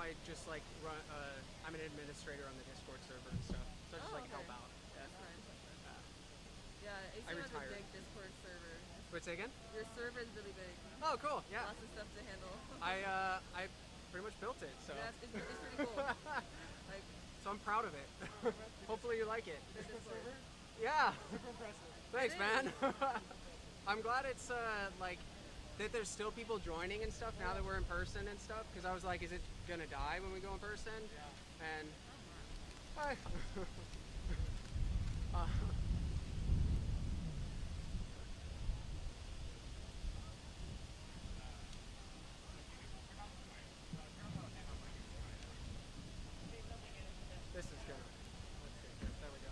I just like run. I'm an administrator on the Discord server and stuff, so I just like help out. Yeah. That's nice. Yeah, I ACM has a retired. big Discord server. Wait, say again? Your server is really big. Oh, cool. Yeah. Lots of stuff to handle. I pretty much built it, so. Yeah, it's pretty cool. Like, so I'm proud of it. Hopefully you like it. the Discord. Yeah. Super impressive. Thanks, man. I'm glad it's like that there's still people joining and stuff now that we're in person and stuff, because I was like, is it gonna die when we go in person? Yeah. And hi. This is gonna. Let's see. There we go.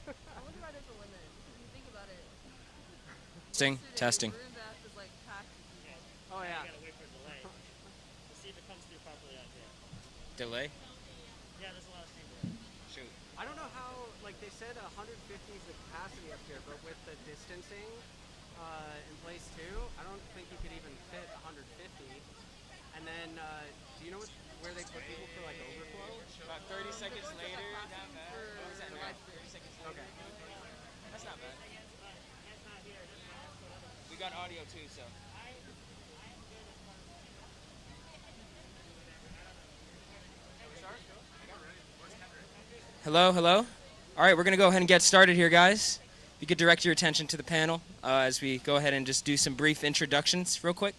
I wonder why there's a limit. Because you think about it. Testing. Room bath is like packed with people. Oh yeah. You gotta wait for a delay. To see if it comes through properly out here. Delay? Yeah, there's a lot of steam delay. Shoot. I don't know how. Like they said, 150 is the capacity up here, but with the distancing in place too, I don't think you could even fit 150. And then, do you know where they put people for like overflow? About 30 seconds later, not bad. For the live stream. 30 seconds Okay. That's not bad. We got audio too, so. Hello, hello. All right, we're going to go ahead and get started here, guys. If you could direct your attention to the panel as we go ahead and just do some brief introductions real quick.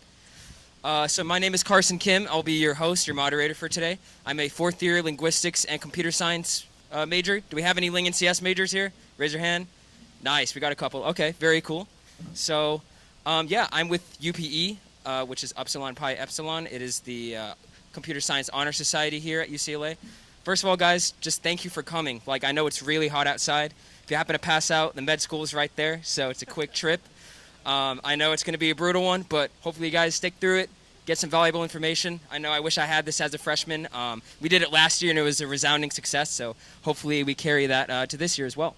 So my name is Carson Kim. I'll be your host, your moderator for today. I'm a fourth-year linguistics and computer science major. Do we have any Ling and CS majors here? Raise your hand. Nice, we got a couple. Okay, very cool. So, yeah, I'm with UPE, which is Upsilon Pi Epsilon. It is the Computer Science Honor Society here at UCLA. First of all, guys, just thank you for coming. Like, I know it's really hot outside. If you happen to pass out, the med school is right there, so it's a quick trip. I know it's going to be a brutal one, but hopefully you guys stick through it, get some valuable information. I know I wish I had this as a freshman. We did it last year, and it was a resounding success, so hopefully we carry that to this year as well.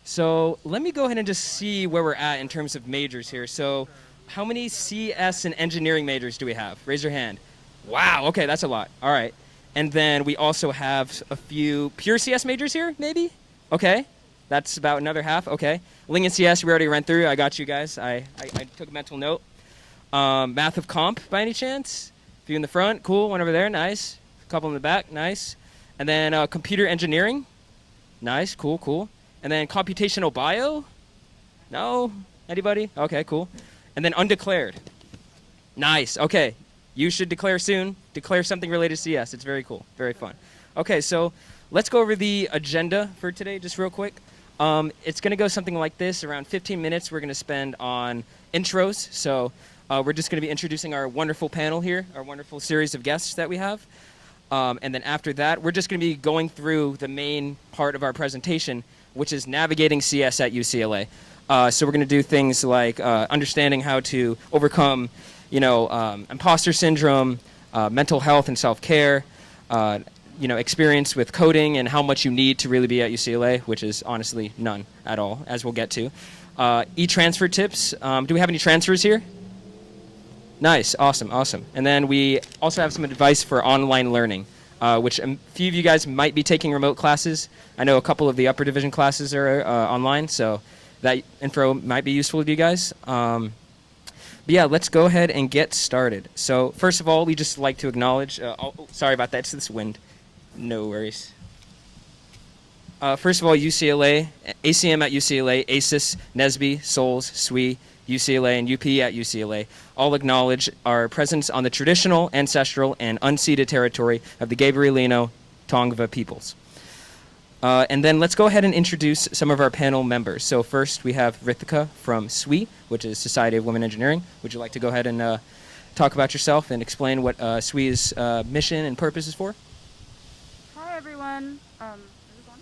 So let me go ahead and just see where we're at in terms of majors here. So how many CS and engineering majors do we have? Raise your hand. Wow, okay, that's a lot. All right. And then we also have a few pure CS majors here, maybe? Okay, that's about another half. Okay. Ling and CS, we already ran through. I got you guys. I took a mental note. Math of comp, by any chance? A few in the front. Cool. One over there. Nice. A couple in the back. Nice. And then computer engineering. Nice. Cool, cool. And then computational bio? No? Anybody? Okay, cool. And then undeclared. Nice. Okay. You should declare soon. Declare something related to CS. It's very cool. Very fun. Okay, so let's go over the agenda for today just real quick. It's going to go something like this. Around 15 minutes we're going to spend on intros. So we're just going to be introducing our wonderful panel here, our wonderful series of guests that we have. And then after that, we're just going to be going through the main part of our presentation, which is navigating CS at UCLA. So we're going to do things like understanding how to overcome, imposter syndrome, mental health and self-care, experience with coding and how much you need to really be at UCLA, which is honestly none at all, as we'll get to. E-transfer tips. Do we have any transfers here? Nice. Awesome. Awesome. And then we also have some advice for online learning, which a few of you guys might be taking remote classes. I know a couple of the upper division classes are online, so that info might be useful to you guys. But yeah, let's go ahead and get started. So first of all, we just like to acknowledge, sorry about that, it's this wind. No worries. First of all, UCLA, ACM at UCLA, ACES, NSBE, SOLS, SWE, UCLA, and UPE at UCLA all acknowledge our presence on the traditional, ancestral, and unceded territory of the Gabrielino Tongva peoples. And then let's go ahead and introduce some of our panel members. So first we have Rithika from SWE, which is Society of Women Engineering. Would you like to go ahead and talk about yourself and explain what SWE's mission and purpose is for? Hi everyone. Is this on?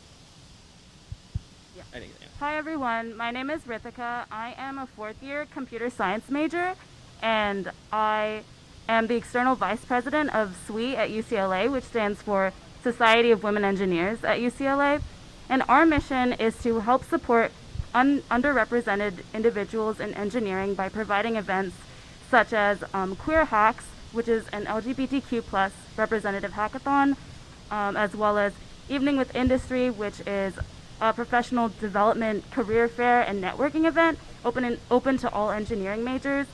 Yeah. I think, yeah. Hi everyone. My name is Rithika. I am a fourth-year computer science major, and I am the external vice president of SWE at UCLA, which stands for Society of Women Engineers at UCLA. And our mission is to help support underrepresented individuals in engineering by providing events such as Queer Hacks, which is an LGBTQ plus representative hackathon, as well as Evening with Industry, which is a professional development career fair and networking event open to all engineering majors,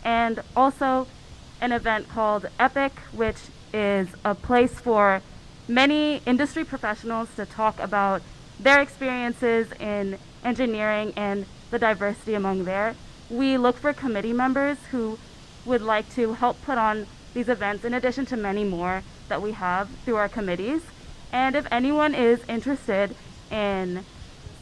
and also an event called Epic, which is a place for many industry professionals to talk about their experiences in engineering and the diversity among there. We look for committee members who would like to help put on these events in addition to many more that we have through our committees. And if anyone is interested in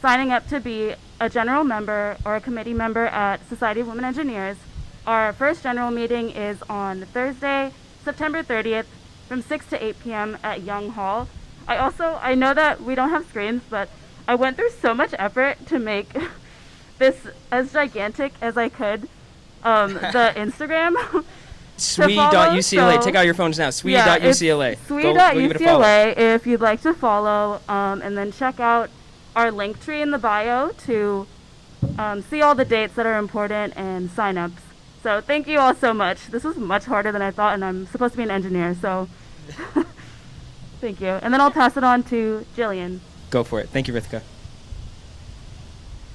signing up to be a general member or a committee member at Society of Women Engineers, our first general meeting is on Thursday, September 30th from 6 to 8 p.m. at Young Hall. I know that we don't have screens, but I went through so much effort to make this as gigantic as I could, the Instagram. SWE.UCLA. Take out your phones now. SWE.UCLA. SWE.UCLA if you'd like to follow, and then check out our link tree in the bio to see all the dates that are important and sign-ups. So thank you all so much. This was much harder than I thought, and I'm supposed to be an engineer, so thank you. And then I'll pass it on to Jillian. Go for it. Thank you, Rithika.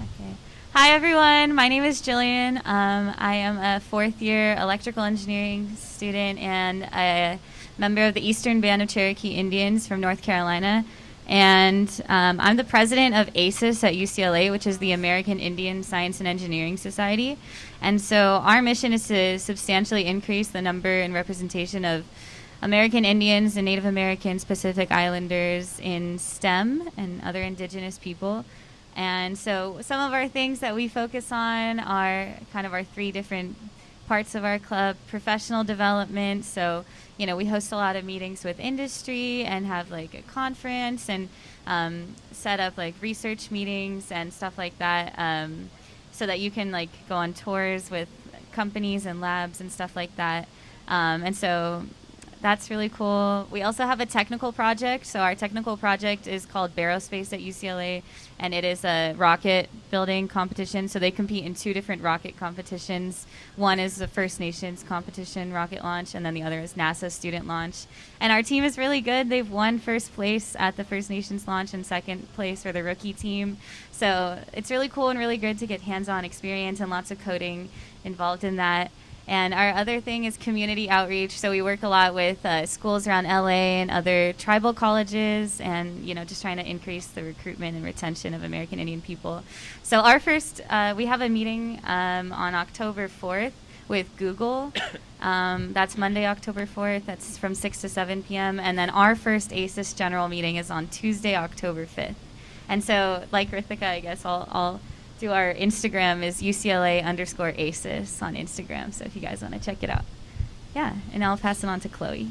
Okay. Hi, everyone. My name is Jillian. I am a fourth-year electrical engineering student and a member of the Eastern Band of Cherokee Indians from North Carolina. And I'm the president of ACES at UCLA, which is the American Indian Science and Engineering Society. And so our mission is to substantially increase the number and representation of American Indians and Native Americans, Pacific Islanders in STEM and other indigenous people. And so some of our things that we focus on are kind of our three different parts of our club: professional development. So, we host a lot of meetings with industry and have like a conference and set up like research meetings and stuff like that, so that you can like go on tours with companies and labs and stuff like that. And so that's really cool. We also have a technical project. So our technical project is called Barrowspace at UCLA, and it is a rocket building competition. So they compete in two different rocket competitions. One is the First Nations competition rocket launch, and then the other is NASA student launch. And our team is really good. They've won first place at the First Nations launch and second place for the rookie team. So it's really cool and really good to get hands-on experience and lots of coding involved in that. And our other thing is community outreach. So we work a lot with schools around LA and other tribal colleges, and just trying to increase the recruitment and retention of American Indian people. So our first, we have a meeting on October 4th with Google. That's Monday, October 4th. That's from 6 to 7 p.m. And then our first ACES general meeting is on Tuesday, October 5th. And so, like Rithika, I guess I'll do our Instagram is UCLA_ACES on Instagram. So if you guys want to check it out. Yeah, and I'll pass it on to Chloe.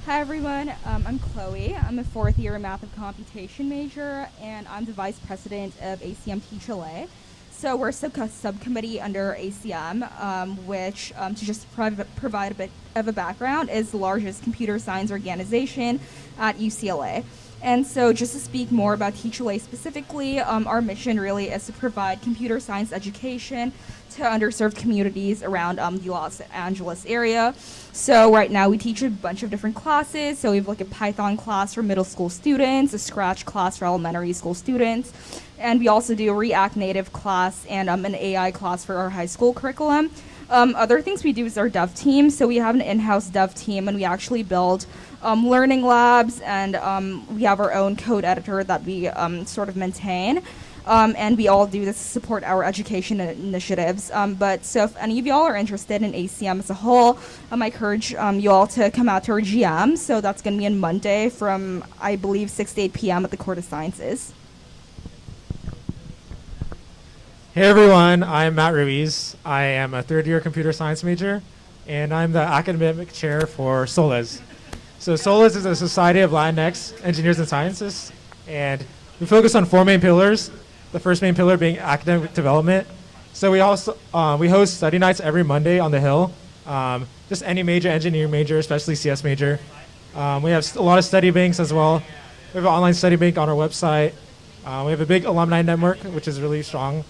Hi everyone, I'm Chloe. I'm a fourth year math and computation major, and I'm the vice president of ACM TeachLA. So we're a subcommittee under ACM, which, to just provide a bit of a background, is the largest computer science organization at UCLA. And so just to speak more about TeachLA specifically, our mission really is to provide computer science education to underserved communities around the Los Angeles area. So right now we teach a bunch of different classes. So we have like a Python class for middle school students, a Scratch class for elementary school students, and we also do a React Native class and an AI class for our high school curriculum. Other things we do is our dev team. So we have an in-house dev team, and we actually build learning labs, and we have our own code editor that we sort of maintain. And we all do this to support our education initiatives. But so if any of y'all are interested in ACM as a whole, I encourage you all to come out to our GM. So that's going to be on Monday from, I believe, 6 to 8 p.m. at the Court of Sciences. Hey everyone, I'm Matt Ruiz. I am a third-year computer science major, and I'm the academic chair for SOLAS. So SOLAS is a Society of Latinx Engineers and Scientists, and we focus on four main pillars. The first main pillar being academic development. So we also we host study nights every Monday on the Hill. Just any major engineering major, especially CS major. We have a lot of study banks as well. We have an online study bank on our website. We have a big alumni network, which is really strong.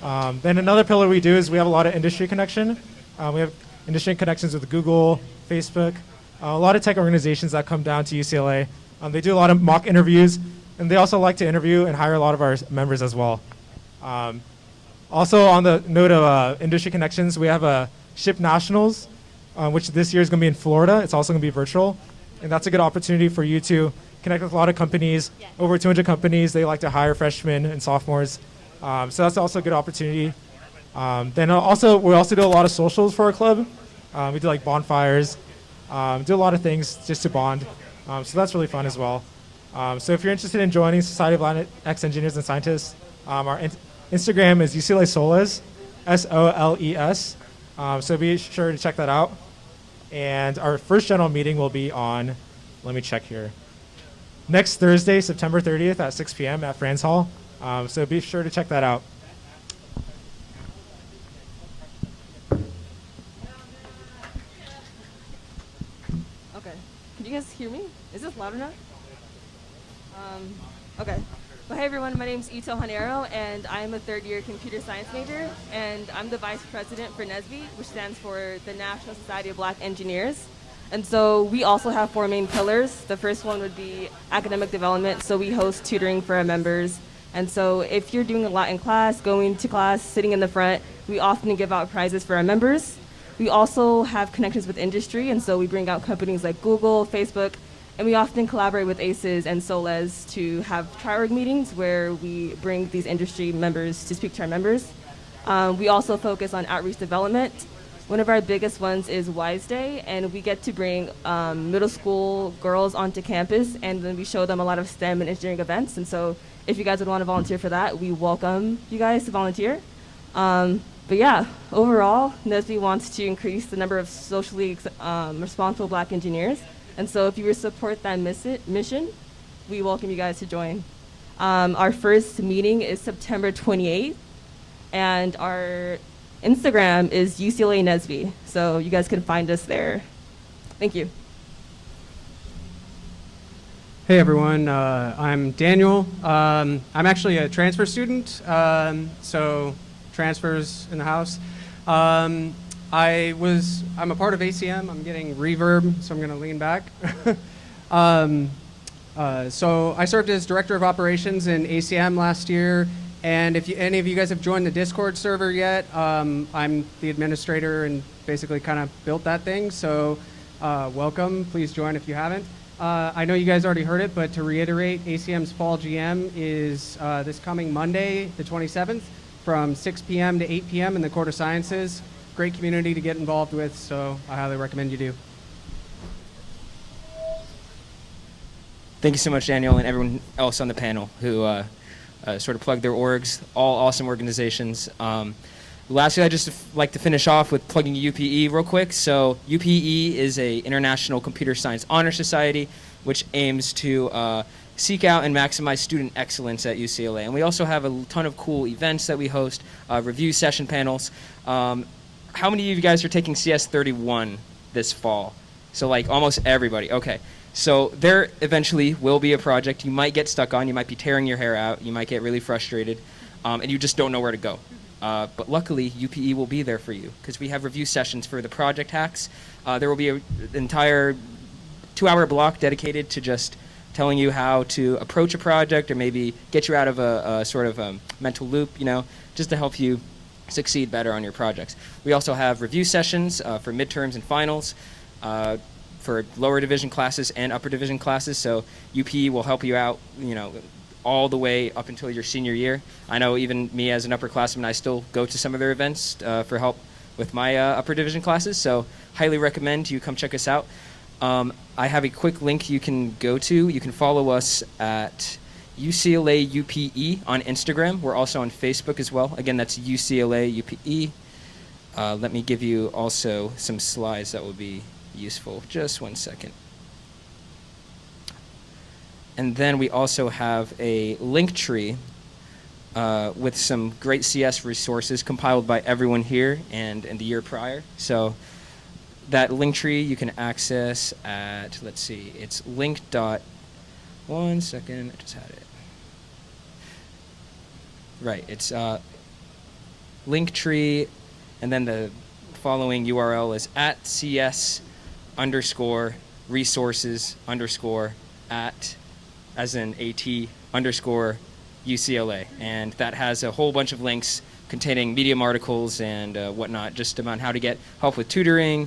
Then another pillar we do is we have a lot of industry connection. We have industry connections with Google, Facebook, a lot of tech organizations that come down to UCLA. They do a lot of mock interviews, and they also like to interview and hire a lot of our members as well. Also, on the note of industry connections, we have a SHIP Nationals, which this year is going to be in Florida. It's also going to be virtual, and that's a good opportunity for you to connect with a lot of companies, over 200 companies. They like to hire freshmen and sophomores, so that's also a good opportunity. Then also, we also do a lot of socials for our club. We do like bonfires, do a lot of things just to bond. So that's really fun as well. So if you're interested in joining Society of Latinx Engineers and Scientists, our Instagram is UCLA Soles, SOLES. So be sure to check that out. And our first general meeting will be on, let me check here, next Thursday, September 30th at 6 p.m. at Franz Hall. So be sure to check that out. Okay. Can you guys hear me? Is this loud enough? Okay. Well, hey everyone, my name is Ito Hanero, and I'm a third-year computer science major, and I'm the vice president for NSBE, which stands for the National Society of Black Engineers. And so we also have 4 main pillars. The first one would be academic development, so we host tutoring for our members. And so if you're doing a lot in class, going to class, sitting in the front, we often give out prizes for our members. We also have connections with industry, and so we bring out companies like Google, Facebook, and we often collaborate with ACES and SOLES to have tri-org meetings where we bring these industry members to speak to our members. We also focus on outreach development. One of our biggest ones is Wise Day, and we get to bring middle school girls onto campus, and then we show them a lot of STEM and engineering events. And so if you guys would want to volunteer for that, we welcome you guys to volunteer. But yeah, overall, NSBE wants to increase the number of socially responsible Black engineers. And so if you would support that mission, we welcome you guys to join. Our first meeting is September 28th, and our Instagram is UCLA NSBE, so you guys can find us there. Thank you. Hey everyone, I'm Daniel. I'm actually a transfer student, so transfers in the house. I'm a part of ACM. I'm getting reverb, so I'm going to lean back. So I served as director of operations in ACM last year, and if any of you guys have joined the Discord server yet, I'm the administrator and basically kind of built that thing. So welcome. Please join if you haven't. I know you guys already heard it, but to reiterate, ACM's Fall GM is this coming Monday, the 27th, from 6 p.m. to 8 p.m. in the Court of Sciences. Great community to get involved with, so I highly recommend you do. Thank you so much, Daniel, and everyone else on the panel who sort of plugged their orgs, all awesome organizations. Lastly, I'd just like to finish off with plugging UPE real quick. So UPE is a International Computer Science Honor Society, which aims to seek out and maximize student excellence at UCLA. And we also have a ton of cool events that we host, review session panels. How many of you guys are taking CS31 this fall? So like almost everybody. Okay. So there eventually will be a project you might get stuck on. You might be tearing your hair out. You might get really frustrated, and you just don't know where to go. But luckily, UPE will be there for you because we have review sessions for the project hacks. There will be an entire 2-hour block dedicated to just telling you how to approach a project or maybe get you out of a sort of mental loop, just to help you succeed better on your projects. We also have review sessions for midterms and finals for lower division classes and upper division classes. So UPE will help you out, all the way up until your senior year. I know even me as an upperclassman, I still go to some of their events for help with my upper division classes. So highly recommend you come check us out. I have a quick link you can go to. You can follow us at UCLA UPE on Instagram. We're also on Facebook as well. Again, that's UCLA UPE. Let me give you also some slides that will be useful. Just one second. And then we also have a link tree with some great CS resources compiled by everyone here and the year prior. So that link tree you can access at, let's see, it's one second, I just had it. Right, it's Linktree and then the following URL is at cs_resources_ as in AT_UCLA. And that has a whole bunch of links containing Medium articles and whatnot, just about how to get help with tutoring,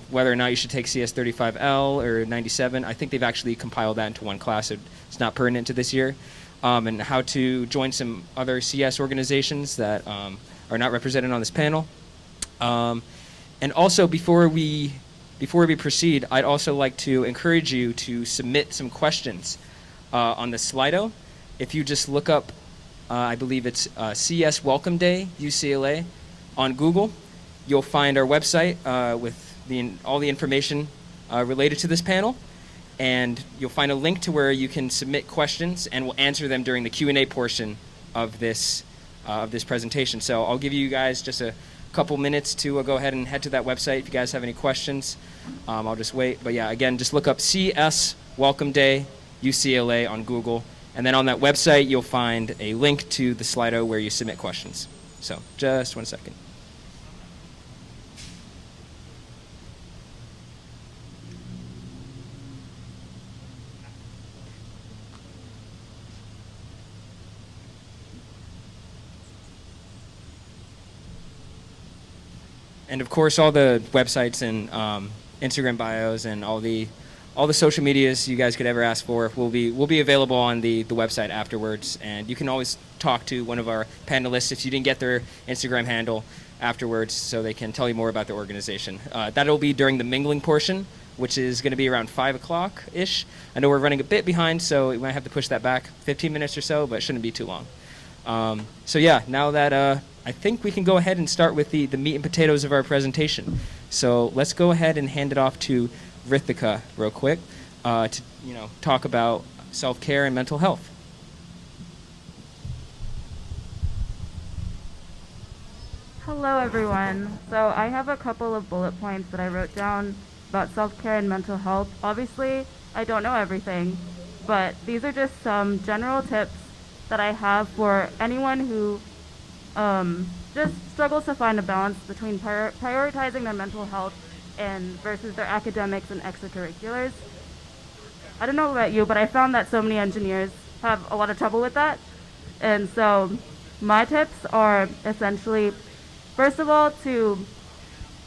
whether or not you should take CS35L or 97. I think they've actually compiled that into one class, so it's not pertinent to this year. And how to join some other CS organizations that are not represented on this panel. And also, before we proceed, I'd also like to encourage you to submit some questions on the Slido. If you just look up, I believe it's CS Welcome Day UCLA on Google, you'll find our website with all the information related to this panel. And you'll find a link to where you can submit questions, and we'll answer them during the Q&A portion of this presentation. So I'll give you guys just a couple minutes to go ahead and head to that website if you guys have any questions. I'll just wait. But yeah, again, just look up CS Welcome Day UCLA on Google, and then on that website you'll find a link to the Slido where you submit questions. So just 1 second. And of course, all the websites and Instagram bios and all the social medias you guys could ever ask for will be available on the website afterwards. And you can always talk to one of our panelists if you didn't get their Instagram handle afterwards, so they can tell you more about the organization. That'll be during the mingling portion, which is going to be around 5 o'clock-ish. I know we're running a bit behind, so we might have to push that back 15 minutes or so, but it shouldn't be too long. So yeah, now that I think we can go ahead and start with the meat and potatoes of our presentation. So let's go ahead and hand it off to Rithika real quick to talk about self-care and mental health. Hello, everyone. So I have a couple of bullet points that I wrote down about self-care and mental health. Obviously, I don't know everything, but these are just some general tips that I have for anyone who just struggles to find a balance between prioritizing their mental health and versus their academics and extracurriculars. I don't know about you, but I found that so many engineers have a lot of trouble with that. And so my tips are essentially, first of all, to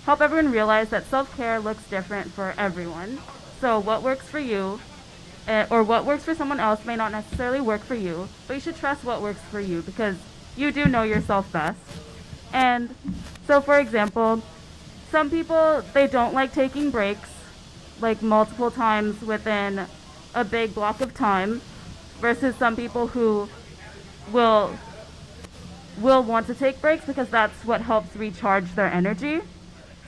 help everyone realize that self-care looks different for everyone. So what works for you or what works for someone else may not necessarily work for you, but you should trust what works for you because you do know yourself best. And so, for example, some people, they don't like taking breaks, like multiple times within a big block of time, versus some people who will want to take breaks because that's what helps recharge their energy.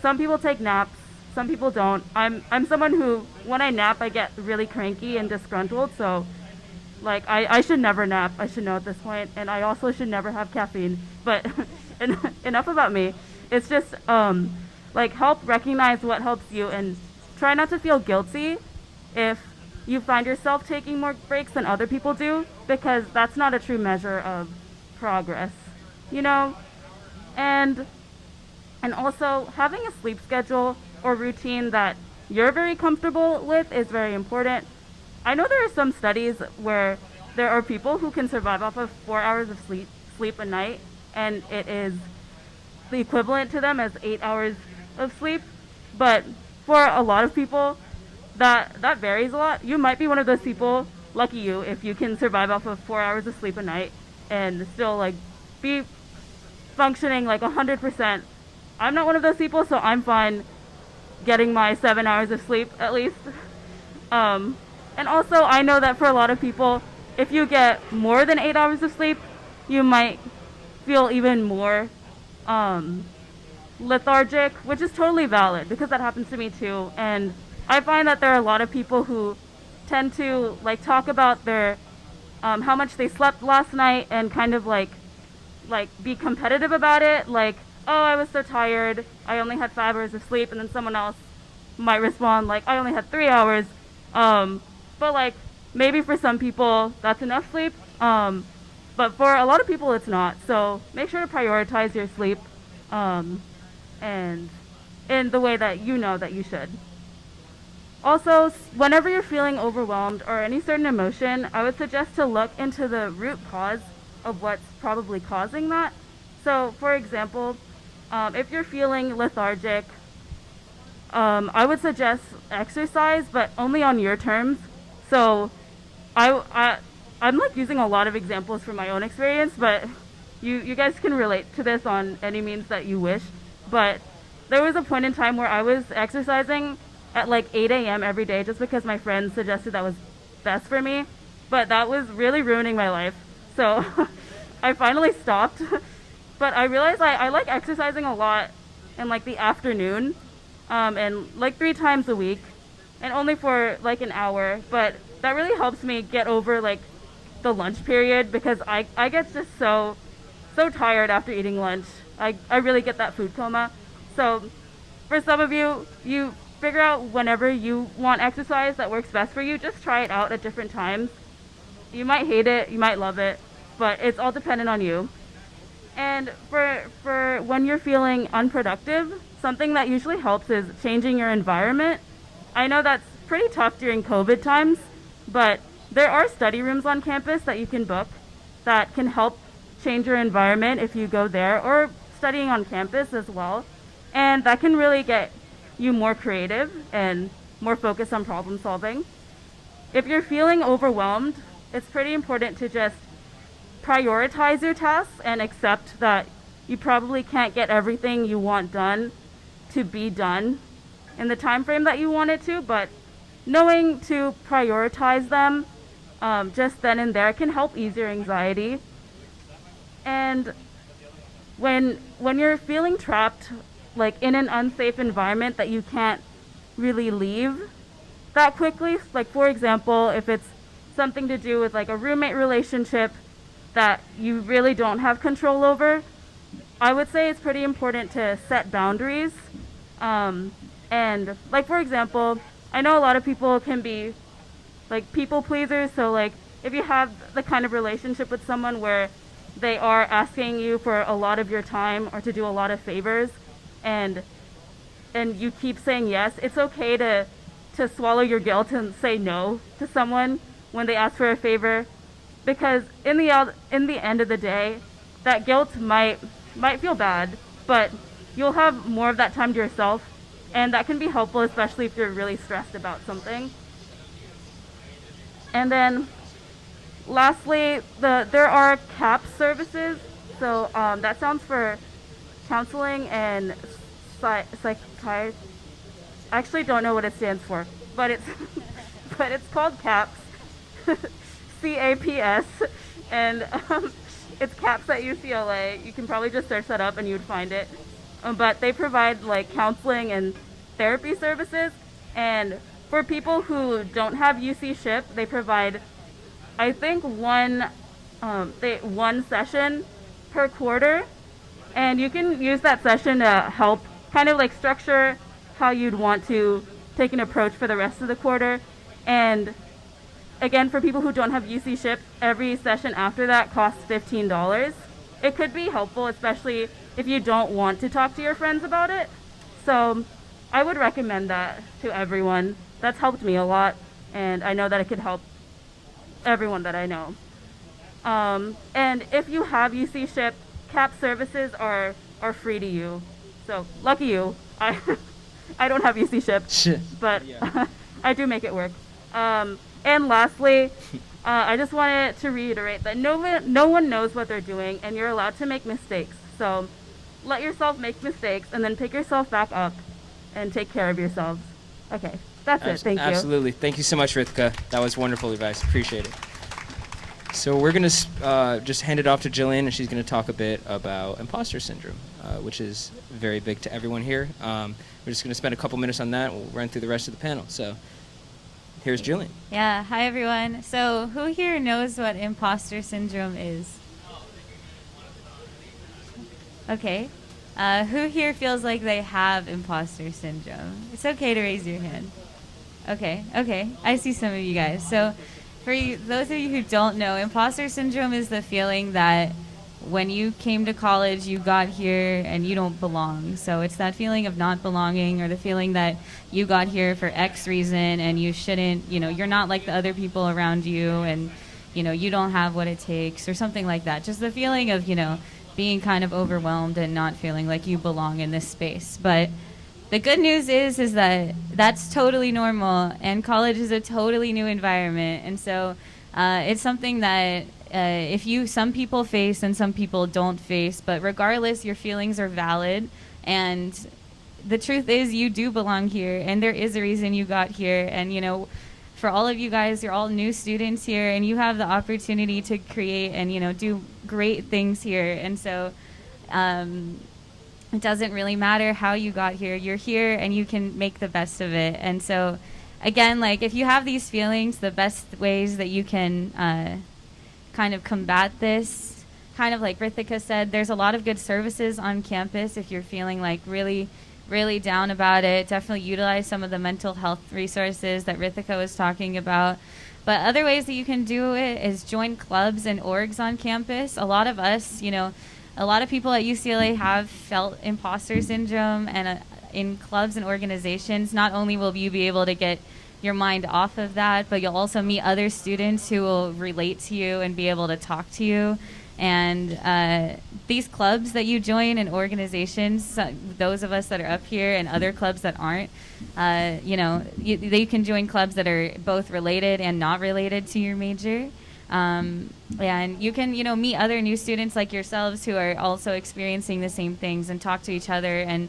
Some people take naps, some people don't. I'm someone who, when I nap, I get really cranky and disgruntled, so like I should never nap, I should know at this point, and I also should never have caffeine, but enough about me. It's just like help recognize what helps you and try not to feel guilty if you find yourself taking more breaks than other people do, because that's not a true measure of progress, you know? And also having a sleep schedule or routine that you're very comfortable with is very important. I know there are some studies where there are people who can survive off of 4 hours of sleep a night, and it is the equivalent to them as 8 hours of sleep. But for a lot of people, that varies a lot. You might be one of those people, lucky you, if you can survive off of 4 hours of sleep a night and still like be functioning like 100%. I'm not one of those people, so I'm fine getting my 7 hours of sleep at least. And also, I know that for a lot of people, if you get more than 8 hours of sleep, you might feel even more lethargic, which is totally valid because that happens to me too. And I find that there are a lot of people who tend to like talk about their how much they slept last night and kind of like be competitive about it. Like, oh, I was so tired, I only had 5 hours of sleep, and then someone else might respond like, I only had 3 hours. But like maybe for some people that's enough sleep, but for a lot of people it's not. So make sure to prioritize your sleep, and in the way that you know that you should. Also, whenever you're feeling overwhelmed or any certain emotion, I would suggest to look into the root cause of what's probably causing that. So, for example, if you're feeling lethargic, I would suggest exercise, but only on your terms. So, I'm like using a lot of examples from my own experience, but you guys can relate to this on any means that you wish. But there was a point in time where I was exercising at like 8 a.m. every day just because my friends suggested that was best for me. But that was really ruining my life. So I finally stopped. But I realized I like exercising a lot in like the afternoon, and like 3 times a week, and only for like an hour. But that really helps me get over like the lunch period, because I get just so tired after eating lunch. I really get that food coma. So for some of you, you figure out whenever you want exercise that works best for you. Just try it out at different times. You might hate it, you might love it, but it's all dependent on you. And for when you're feeling unproductive, something that usually helps is changing your environment. I know that's pretty tough during COVID times, but there are study rooms on campus that you can book that can help change your environment if you go there, or studying on campus as well. And that can really get you more creative and more focused on problem solving. If you're feeling overwhelmed, it's pretty important to just prioritize your tasks and accept that you probably can't get everything you want done to be done in the time frame that you want it to, but knowing to prioritize them just then and there can help ease your anxiety. And when you're feeling trapped, like in an unsafe environment that you can't really leave that quickly, like for example, if it's something to do with like a roommate relationship that you really don't have control over, I would say it's pretty important to set boundaries. And like for example, I know a lot of people can be like people pleasers, so like if you have the kind of relationship with someone where they are asking you for a lot of your time or to do a lot of favors, and you keep saying yes, it's okay to swallow your guilt and say no to someone when they ask for a favor, because in the end of the day, that guilt might feel bad, but you'll have more of that time to yourself, and that can be helpful, especially if you're really stressed about something. And then lastly, there are CAP services. So that sounds for counseling and psychiatry. I actually don't know what it stands for, but it's called CAPS, CAPS, and it's CAPS at UCLA. You can probably just search that up and you'd find it. But they provide like counseling and therapy services, and for people who don't have UC SHIP, they provide, I think, one session per quarter, and you can use that session to help kind of like structure how you'd want to take an approach for the rest of the quarter. And again, for people who don't have UC SHIP, every session after that costs $15. It could be helpful, especially if you don't want to talk to your friends about it. So I would recommend that to everyone. That's helped me a lot, and I know that it could help everyone that I know. And if you have UC SHIP, CAP services are free to you. So lucky you. I don't have UC SHIP, but I do make it work. And lastly, I just wanted to reiterate that no one knows what they're doing, and you're allowed to make mistakes. So let yourself make mistakes and then pick yourself back up and take care of yourselves. Okay, that's it. Thank you. Absolutely. Thank you so much, Rithika. That was wonderful advice. Appreciate it. So we're going to just hand it off to Jillian, and she's going to talk a bit about imposter syndrome, which is very big to everyone here. We're just going to spend a couple minutes on that. We'll run through the rest of the panel. So here's Jillian. Yeah, hi everyone. So who here knows what imposter syndrome is? Okay. Who here feels like they have imposter syndrome? It's okay to raise your hand. Okay. I see some of you guys. So for those of you who don't know, imposter syndrome is the feeling that when you came to college, you got here and you don't belong. So it's that feeling of not belonging, or the feeling that you got here for X reason and you shouldn't, you're not like the other people around you, and, you don't have what it takes, or something like that. Just the feeling of, being kind of overwhelmed and not feeling like you belong in this space. But the good news is that that's totally normal, and college is a totally new environment. And so it's something that some people face and some people don't face, but regardless, your feelings are valid. And the truth is, you do belong here, and there is a reason you got here. And, for all of you guys, you're all new students here, and you have the opportunity to create and, do great things here. And so it doesn't really matter how you got here. You're here, and you can make the best of it. And so, again, if you have these feelings, the best ways that you can kind of combat this, kind of like Rithika said, there's a lot of good services on campus. If you're feeling really, really down about it, definitely utilize some of the mental health resources that Rithika was talking about. But other ways that you can do it is join clubs and orgs on campus. A lot of us, a lot of people at UCLA have felt imposter syndrome, and in clubs and organizations, not only will you be able to get your mind off of that, but you'll also meet other students who will relate to you and be able to talk to you. And these clubs that you join and organizations, those of us that are up here and other clubs that aren't, you can join clubs that are both related and not related to your major. And you can, meet other new students like yourselves who are also experiencing the same things, and talk to each other, and,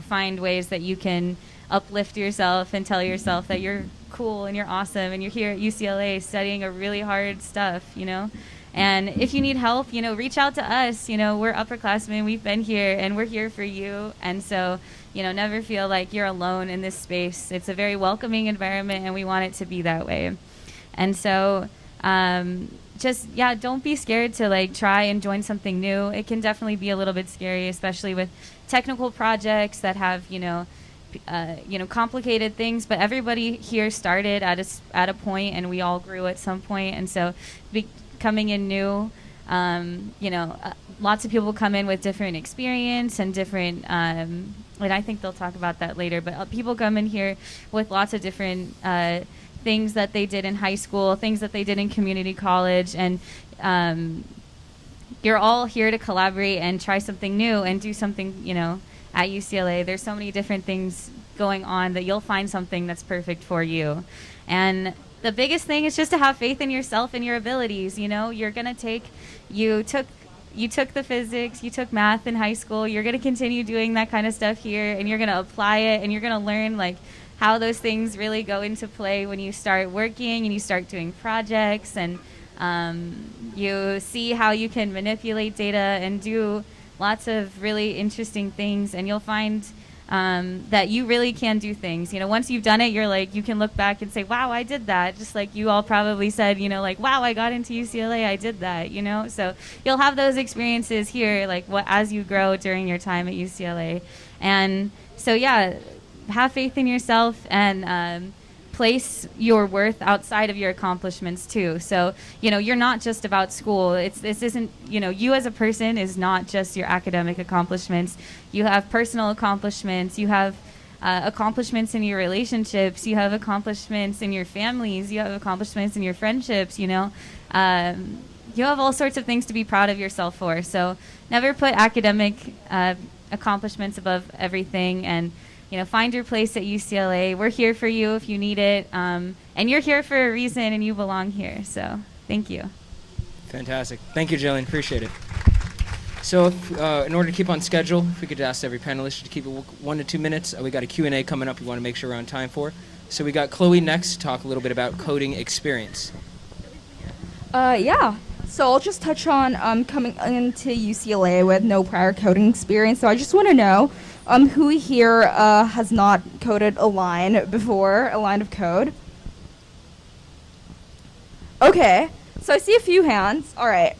find ways that you can uplift yourself and tell yourself that you're cool and you're awesome and you're here at UCLA studying a really hard stuff, And if you need help, reach out to us. We're upperclassmen. We've been here, and we're here for you. And so, never feel like you're alone in this space. It's a very welcoming environment, and we want it to be that way. And so, don't be scared to try and join something new. It can definitely be a little bit scary, especially with technical projects that have, complicated things, but everybody here started at a point, and we all grew at some point. And so coming in new, lots of people come in with different experience and different, and I think they'll talk about that later, but people come in here with lots of different things that they did in high school, things that they did in community college, and you're all here to collaborate and try something new and do something, at UCLA. There's so many different things going on that you'll find something that's perfect for you. And the biggest thing is just to have faith in yourself and your abilities. You're going to you took the physics, you took math in high school, you're going to continue doing that kind of stuff here, and you're going to apply it, and you're going to learn how those things really go into play when you start working and you start doing projects, and you see how you can manipulate data and do lots of really interesting things, and you'll find that you really can do things. Once you've done it, you can look back and say, wow, I did that. Just like you all probably said, wow, I got into UCLA, I did that, So you'll have those experiences here, as you grow during your time at UCLA. And so, have faith in yourself, and place your worth outside of your accomplishments too. So, you're not just about school. This isn't, you as a person is not just your academic accomplishments. You have personal accomplishments. You have accomplishments in your relationships. You have accomplishments in your families. You have accomplishments in your friendships, you have all sorts of things to be proud of yourself for. So never put academic accomplishments above everything, and find your place at UCLA. We're here for you if you need it. And you're here for a reason, and you belong here. So thank you. Fantastic. Thank you, Jillian. Appreciate it. So in order to keep on schedule, if we could ask every panelist to keep it 1 to 2 minutes. We got a Q&A coming up we want to make sure we're on time for. So we got Chloe next to talk a little bit about coding experience. So I'll just touch on coming into UCLA with no prior coding experience. So I just want to know who here has not coded a line before, a line of code? Okay, so I see a few hands. All right.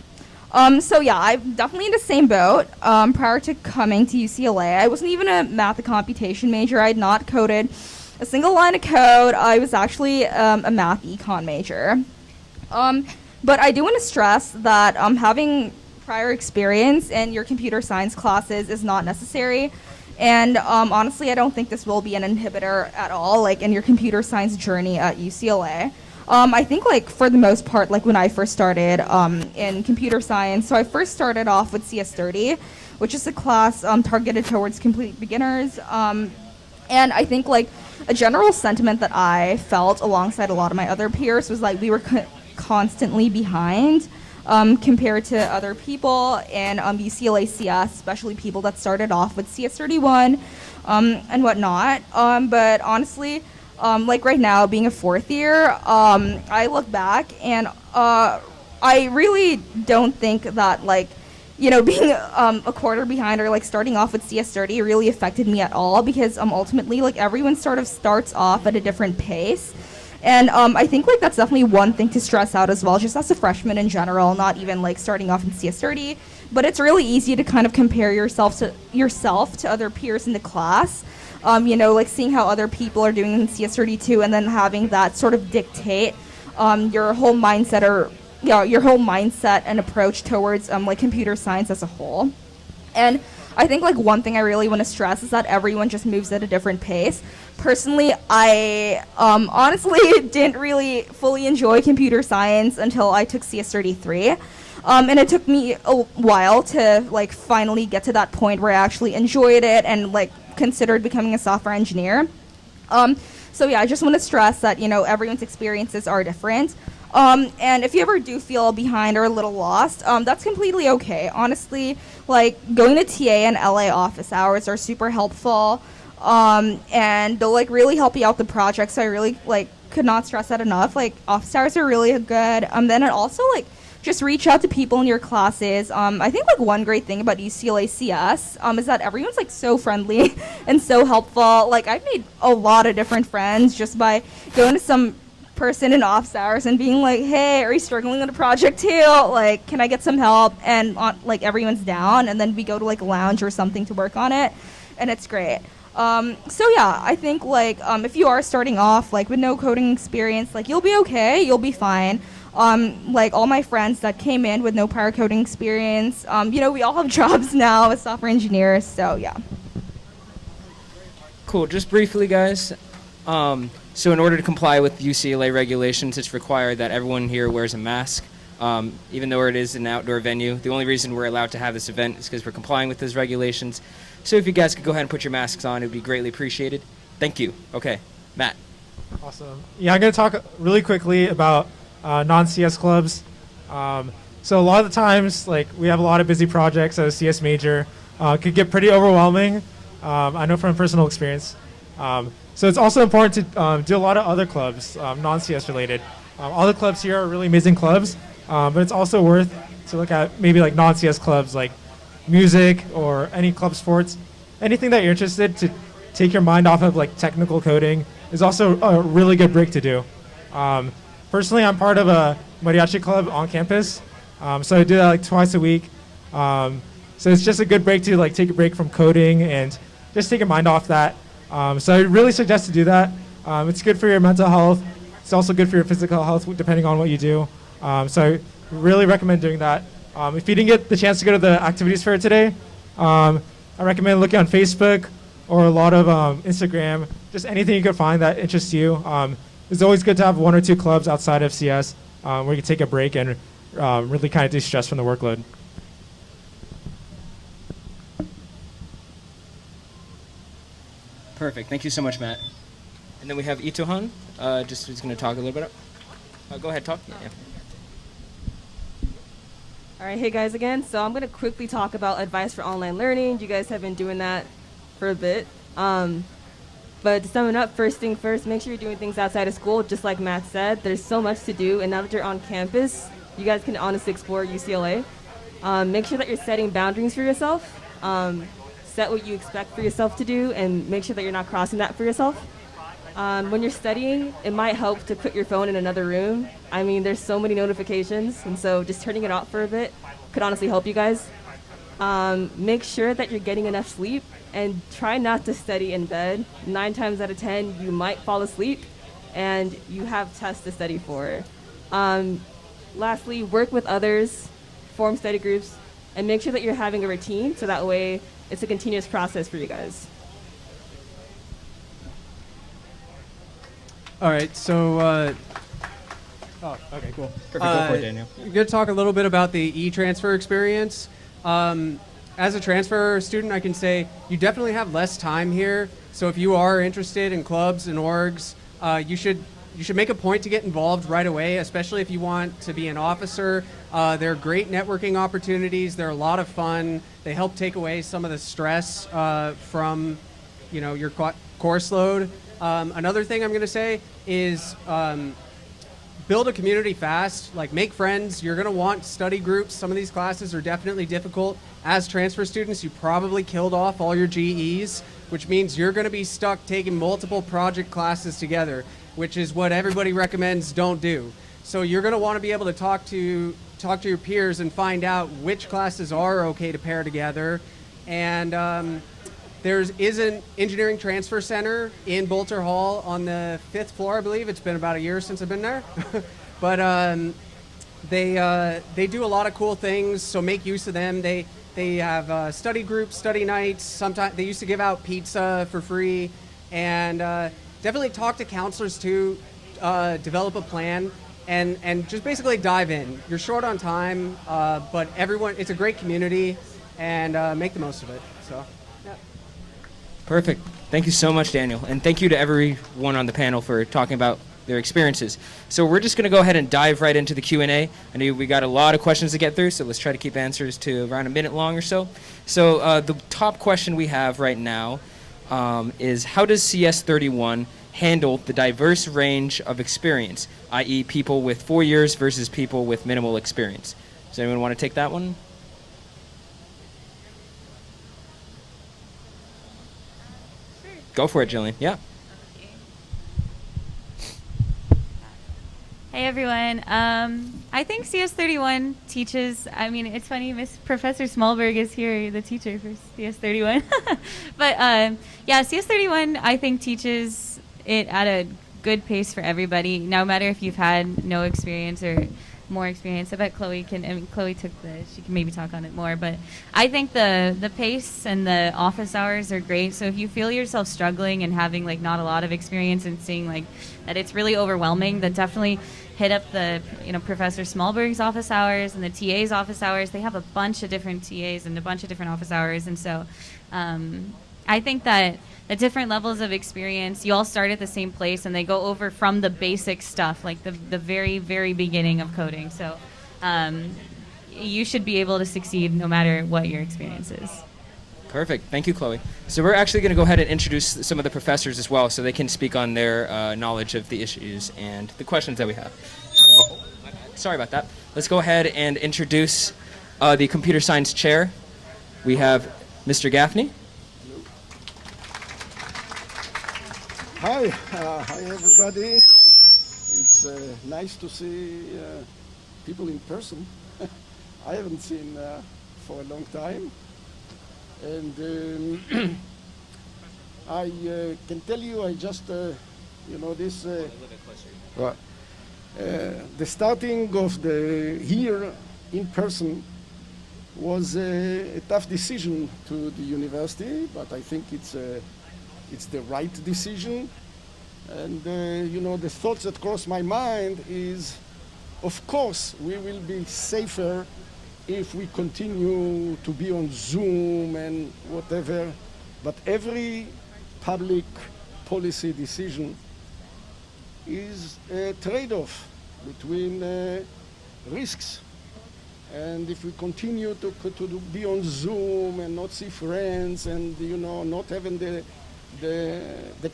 I'm definitely in the same boat. Prior to coming to UCLA, I wasn't even a math and computation major. I had not coded a single line of code. I was actually a math econ major. But I do want to stress that having prior experience in your computer science classes is not necessary. And honestly, I don't think this will be an inhibitor at all, like in your computer science journey at UCLA. I think like for the most part, like when I first started in computer science, so I first started off with CS30, which is a class targeted towards complete beginners. And I think like a general sentiment that I felt alongside a lot of my other peers was like we were constantly behind compared to other people in UCLA CS, especially people that started off with CS31 and whatnot. But honestly, like right now, being a fourth year, I look back and I really don't think that like, you know, being a quarter behind or like starting off with CS30 really affected me at all because ultimately like everyone sort of starts off at a different pace. And I think like that's definitely one thing to stress out as well, just as a freshman in general, not even like starting off in CS30. But it's really easy to kind of compare yourself to other peers in the class. You know, like seeing how other people are doing in CS32 and then having that sort of dictate your whole mindset your whole mindset and approach towards like computer science as a whole. And I think like one thing I really want to stress is that everyone just moves at a different pace. Personally, I honestly didn't really fully enjoy computer science until I took CS33. And it took me a while to like finally get to that point where I actually enjoyed it and like considered becoming a software engineer. So yeah, I just want to stress that, you know, everyone's experiences are different. And if you ever do feel behind or a little lost, that's completely okay. Honestly, like going to TA and LA office hours are super helpful. And they'll like really help you out the project. So I really like could not stress that enough. Like office hours are really good. Then it also like just reach out to people in your classes. I think like one great thing about UCLA CS is that everyone's like so friendly and so helpful. Like I've made a lot of different friends just by going to some person in office hours and being like, hey, are you struggling on a project too? Like, can I get some help? And like everyone's down, and then we go to like a lounge or something to work on it, and it's great. So yeah, I think like if you are starting off like with no coding experience, like you'll be okay, you'll be fine. Like all my friends that came in with no prior coding experience, you know, we all have jobs now as software engineers, so yeah. Cool. Just briefly, guys. So in order to comply with UCLA regulations, it's required that everyone here wears a mask, even though it is an outdoor venue. The only reason we're allowed to have this event is because we're complying with those regulations. So if you guys could go ahead and put your masks on, it would be greatly appreciated. Thank you. Okay, Matt. Awesome. Yeah, I'm going to talk really quickly about non-CS clubs. So a lot of the times, like we have a lot of busy projects as a CS major. Could get pretty overwhelming. I know from personal experience. So it's also important to do a lot of other clubs, non-CS related. All the clubs here are really amazing clubs, but it's also worth to look at maybe like non-CS clubs like music or any club sports. Anything that you're interested to take your mind off of like technical coding is also a really good break to do. Personally, I'm part of a mariachi club on campus, so I do that like twice a week. So it's just a good break to like take a break from coding and just take your mind off that. So I really suggest to do that. It's good for your mental health. It's also good for your physical health, depending on what you do. So I really recommend doing that. If you didn't get the chance to go to the activities fair today, I recommend looking on Facebook or a lot of Instagram, just anything you could find that interests you. It's always good to have one or two clubs outside of CS where you can take a break and really kind of de-stress from the workload. Perfect. Thank you so much, Matt. And then we have Itohan, just who's going to talk a little bit. Go ahead, talk. Yeah. All right, hey guys again. So I'm going to quickly talk about advice for online learning. You guys have been doing that for a bit. But to sum it up, first thing first, make sure you're doing things outside of school. Just like Matt said, there's so much to do. And now that you're on campus, you guys can honestly explore UCLA. Make sure that you're setting boundaries for yourself. Set what you expect for yourself to do and make sure that you're not crossing that for yourself. When you're studying, it might help to put your phone in another room. I mean, there's so many notifications, and so just turning it off for a bit could honestly help you guys. Make sure that you're getting enough sleep and try not to study in bed. 9 times out of 10, you might fall asleep and you have tests to study for. Lastly, work with others, form study groups. and make sure that you're having a routine so that way it's a continuous process for you guys. All right, so oh, okay, cool. Perfect. Go for it, Daniel. I'm going to talk a little bit about the e-transfer experience. As a transfer student, I can say you definitely have less time here. So if you are interested in clubs and orgs, you should make a point to get involved right away, especially if you want to be an officer. They're great networking opportunities. They're a lot of fun. They help take away some of the stress from, your course load. Another thing I'm going to say is build a community fast, like make friends. You're going to want study groups. Some of these classes are definitely difficult. As transfer students, you probably killed off all your GEs, which means you're going to be stuck taking multiple project classes together, which is what everybody recommends don't do. So you're going to want to be able to talk to your peers and find out which classes are okay to pair together. And there is an engineering transfer center in Bolter Hall on the 5th floor, I believe. It's been about a year since I've been there. But they do a lot of cool things, so make use of them. They have study groups, study nights. Sometimes they used to give out pizza for free. And definitely talk to counselors too, develop a plan, and just basically dive in. You're short on time, but it's a great community, and make the most of it. So. Perfect. Thank you so much, Daniel. And thank you to everyone on the panel for talking about their experiences. So we're just going to go ahead and dive right into the Q&A. I know we got a lot of questions to get through, so let's try to keep answers to around a minute long or so. So the top question we have right now is, how does CS31 handle the diverse range of experience, i.e. people with 4 years versus people with minimal experience? Does anyone want to take that one? Go for it, Jillian. Yeah. Hey everyone. I think CS31 teaches, it's funny, Professor Smallberg is here, the teacher for CS31. But yeah, CS31 I think teaches it at a good pace for everybody, no matter if you've had no experience or more experience. I bet Chloe can, Chloe took she can maybe talk on it more, but I think the pace and the office hours are great. So if you feel yourself struggling and having not a lot of experience and seeing that it's really overwhelming, then definitely hit up the Professor Smallberg's office hours and the TA's office hours. They have a bunch of different TAs and a bunch of different office hours, and so I think that the different levels of experience, you all start at the same place, and they go over from the basic stuff, like the very, very beginning of coding. So you should be able to succeed no matter what your experience is. Perfect. Thank you, Chloe. So we're actually going to go ahead and introduce some of the professors as well, so they can speak on their knowledge of the issues and the questions that we have. So, sorry about that. Let's go ahead and introduce the computer science chair. We have Mr. Gaffney. Hi, hi everybody. It's nice to see people in person. I haven't seen for a long time. And I can tell you, I just, this, the starting of the year in person was a tough decision to the university, but I think it's the right decision. And the thoughts that cross my mind is, of course, we will be safer if we continue to be on Zoom and whatever, but every public policy decision is a trade-off between risks. And if we continue to be on Zoom and not see friends and not having the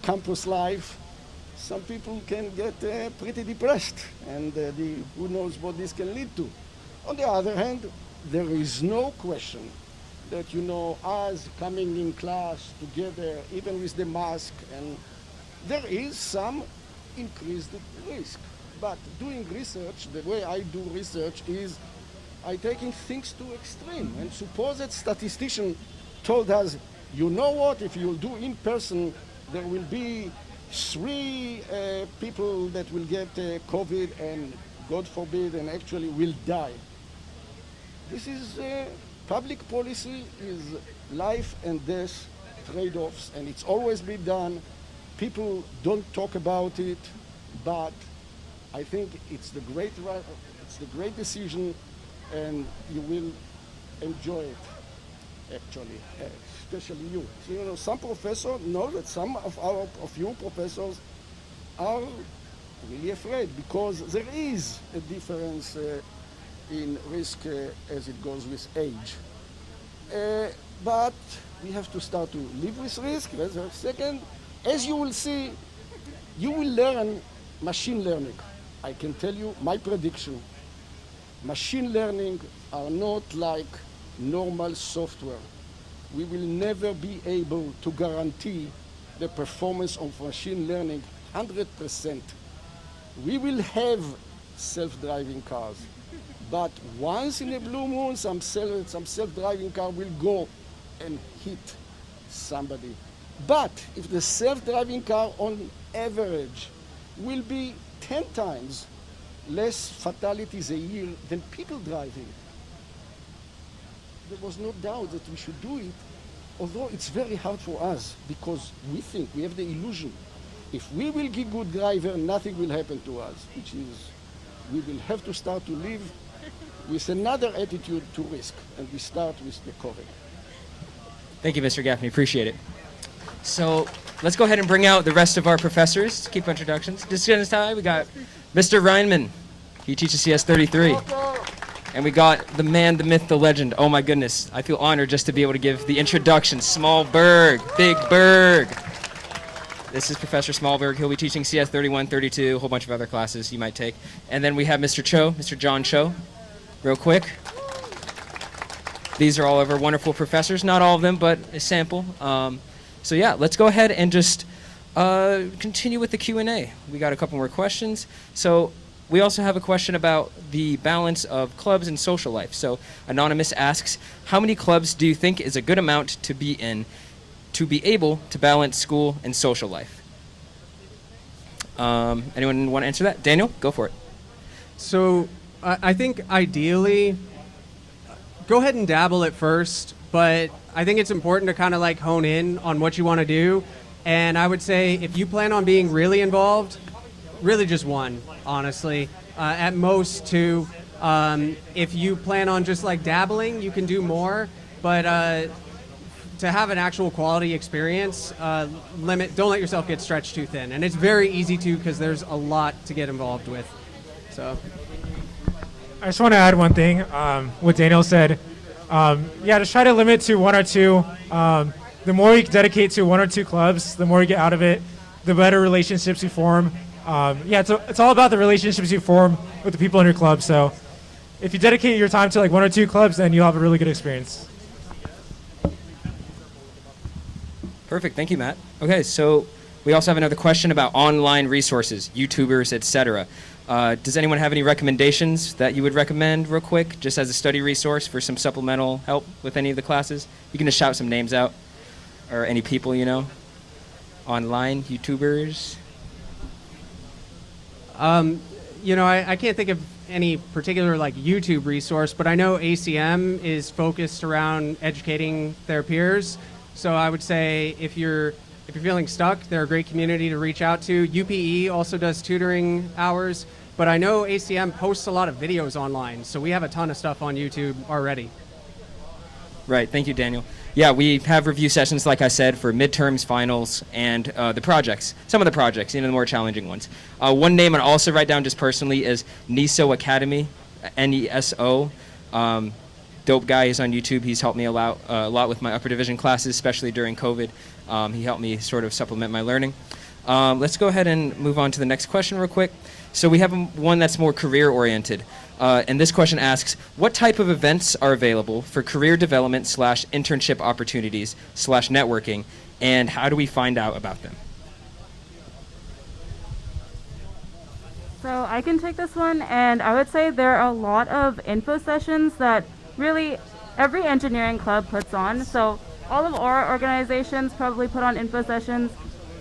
campus life, some people can get pretty depressed, and who knows what this can lead to. On the other hand, there is no question that us coming in class together, even with the mask, and there is some increased risk. But doing research, the way I do research is I taking things to extreme. And suppose that statistician told us, you know what, if you do in person, there will be 3 people that will get COVID and God forbid and actually will die. This is public policy is life and death trade-offs, and it's always been done. People don't talk about it, but I think it's the great decision, and you will enjoy it, actually, especially you. So, you know, some professors know that some of you professors are really afraid because there is a difference in risk as it goes with age. But we have to start to live with risk. That's a second. As you will see, you will learn machine learning. I can tell you my prediction. Machine learning are not like normal software. We will never be able to guarantee the performance of machine learning 100%. We will have self-driving cars. But once in a blue moon, some self-driving car will go and hit somebody. But if the self-driving car on average will be 10 times less fatalities a year than people driving, there was no doubt that we should do it, although it's very hard for us because we think, we have the illusion, if we will be good driver, nothing will happen to us, which is we will have to start to live with another attitude to risk, and we start with the COVID. Thank you, Mr. Gaffney. Appreciate it. So let's go ahead and bring out the rest of our professors to keep introductions. This time we got Mr. Reinman. He teaches CS 33. And we got the man, the myth, the legend. Oh my goodness. I feel honored just to be able to give the introduction. Smallberg, Big Berg. This is Professor Smallberg. He'll be teaching CS 31, 32, a whole bunch of other classes you might take. And then we have Mr. Cho, Mr. John Cho. Real quick. These are all of our wonderful professors. Not all of them, but a sample. So yeah, let's go ahead and just continue with the Q&A. We got a couple more questions. So we also have a question about the balance of clubs and social life. So Anonymous asks, how many clubs do you think is a good amount to be in to be able to balance school and social life? Anyone want to answer that? Daniel, go for it. So I think ideally, go ahead and dabble at first, but I think it's important to kind of like hone in on what you want to do. And I would say if you plan on being really involved, really just one, honestly. At most two. If you plan on just like dabbling, you can do more. But to have an actual quality experience, don't let yourself get stretched too thin. And it's very easy to because there's a lot to get involved with. So I just want to add one thing. What Daniel said. Yeah, just try to limit to one or two. The more you dedicate to one or two clubs, the more you get out of it, the better relationships you form. Yeah, it's all about the relationships you form with the people in your club. So if you dedicate your time to like one or two clubs, then you'll have a really good experience. Perfect. Thank you, Matt. Okay, so we also have another question about online resources, YouTubers, etc. Does anyone have any recommendations that you would recommend real quick, just as a study resource for some supplemental help with any of the classes? You can just shout some names out, or any people you know. Online YouTubers. I can't think of any particular like YouTube resource, but I know ACM is focused around educating their peers. So I would say if you're feeling stuck, they're a great community to reach out to. UPE also does tutoring hours, but I know ACM posts a lot of videos online, so we have a ton of stuff on YouTube already. Right. Thank you, Daniel. Yeah, we have review sessions, like I said, for midterms, finals, and the projects. Some of the projects, the more challenging ones. One name I'd also write down just personally is NESO Academy, NESO. Dope guy. He's on YouTube. He's helped me a lot with my upper division classes, especially during COVID. He helped me sort of supplement my learning. Let's go ahead and move on to the next question real quick. So we have one that's more career-oriented. And this question asks, what type of events are available for career development / internship opportunities / networking, and how do we find out about them? So I can take this one, and I would say there are a lot of info sessions that really every engineering club puts on. So all of our organizations probably put on info sessions.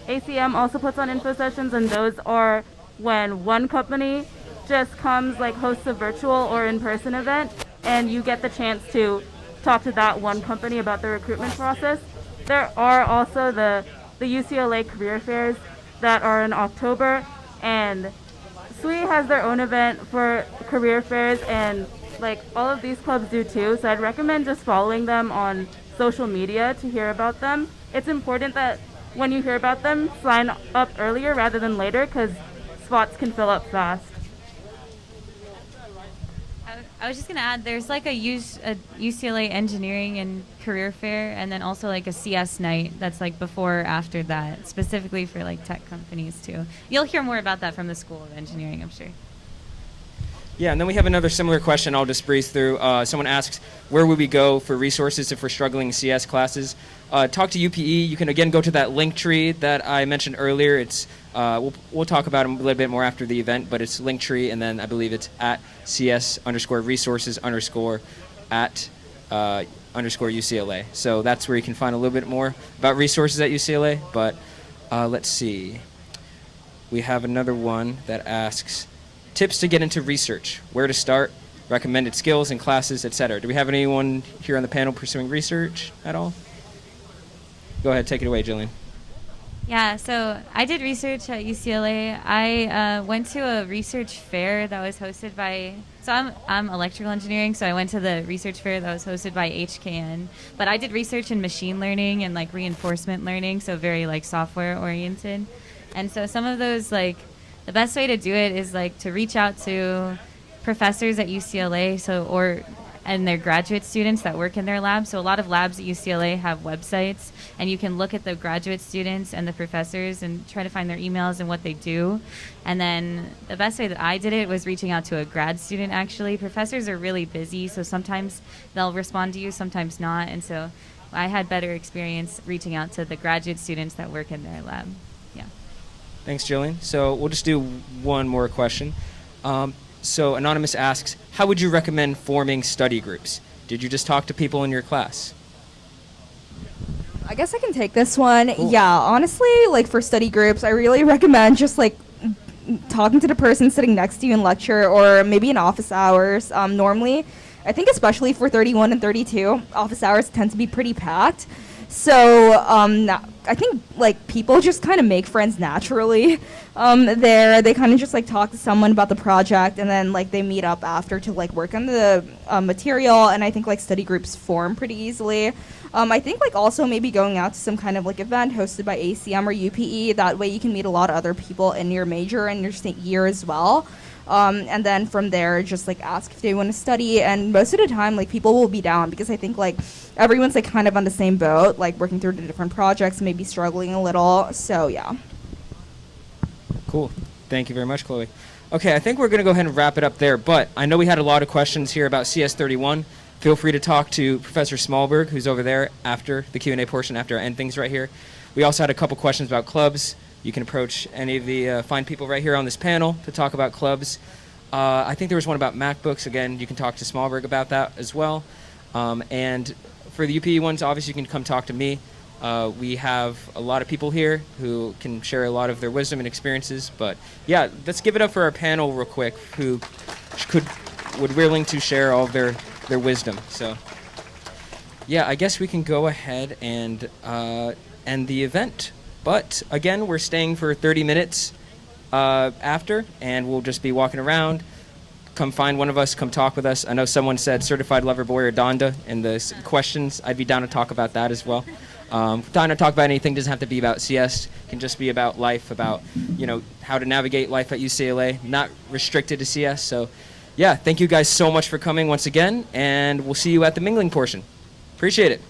ACM also puts on info sessions, and those are when one company just comes, like hosts a virtual or in-person event, and you get the chance to talk to that one company about the recruitment process. There are also the UCLA career fairs that are in October, and SWE has their own event for career fairs, and like all of these clubs do too. So I'd recommend just following them on social media to hear about them. It's important that when you hear about them, sign up earlier rather than later, because spots can fill up fast. I was just gonna add, there's like a UCLA engineering and career fair, and then also like a CS night that's like before or after that, specifically for like tech companies too. You'll hear more about that from the School of Engineering, I'm sure. Yeah, and then we have another similar question I'll just breeze through. Someone asks, where would we go for resources if we're struggling in CS classes? Talk to UPE. You can, again, go to that link tree that I mentioned earlier. It's we'll talk about it a little bit more after the event, but it's Linktree, and then I believe it's at CS_resources_at_UCLA. So that's where you can find a little bit more about resources at UCLA. But let's see. We have another one that asks, tips to get into research, where to start, recommended skills and classes, etc. Do we have anyone here on the panel pursuing research at all? Go ahead, take it away, Jillian. Yeah, so I did research at UCLA. I went to a research fair that was hosted by, so I'm electrical engineering, so I went to the research fair that was hosted by HKN. But I did research in machine learning and like reinforcement learning, so very like software oriented. And so some of those, like, the best way to do it is like to reach out to professors at UCLA, and their graduate students that work in their labs. So a lot of labs at UCLA have websites, and you can look at the graduate students and the professors and try to find their emails and what they do. And then the best way that I did it was reaching out to a grad student, actually. Professors are really busy, so sometimes they'll respond to you, sometimes not. And so I had better experience reaching out to the graduate students that work in their lab. Yeah. Thanks, Jillian. So we'll just do one more question. So Anonymous asks, how would you recommend forming study groups? Did you just talk to people in your class? I guess I can take this one. Cool. Yeah, honestly, like for study groups, I really recommend just like talking to the person sitting next to you in lecture, or maybe in office hours. Normally, I think especially for 31 and 32, office hours tend to be pretty packed. So I think like people just kind of make friends naturally there. They kind of just like talk to someone about the project, and then like they meet up after to like work on the material. And I think like study groups form pretty easily. I think like also maybe going out to some kind of like event hosted by ACM or UPE. That way you can meet a lot of other people in your major and your year as well. And then from there, just like ask if they want to study. And most of the time, like people will be down, because I think like everyone's like kind of on the same boat, like working through the different projects, maybe struggling a little. So yeah. Cool. Thank you very much, Chloe. Okay, I think we're going to go ahead and wrap it up there, but I know we had a lot of questions here about CS31. Feel free to talk to Professor Smallberg, who's over there after the Q&A portion, after I end things right here. We also had a couple questions about clubs. You can approach any of the fine people right here on this panel to talk about clubs. I think there was one about MacBooks. Again, you can talk to Smallberg about that as well. And for the UPE ones, obviously you can come talk to me. We have a lot of people here who can share a lot of their wisdom and experiences. But yeah, let's give it up for our panel real quick, who would be willing to share all of their wisdom. So yeah, I guess we can go ahead and end the event. But again, we're staying for 30 minutes after, and we'll just be walking around. Come find one of us, come talk with us. I know someone said certified lover boy or Donda in the questions. I'd be down to talk about that as well. Down to talk about anything. Doesn't have to be about CS. It can just be about life, about how to navigate life at UCLA. Not restricted to CS. So yeah, thank you guys so much for coming once again, and we'll see you at the mingling portion. Appreciate it.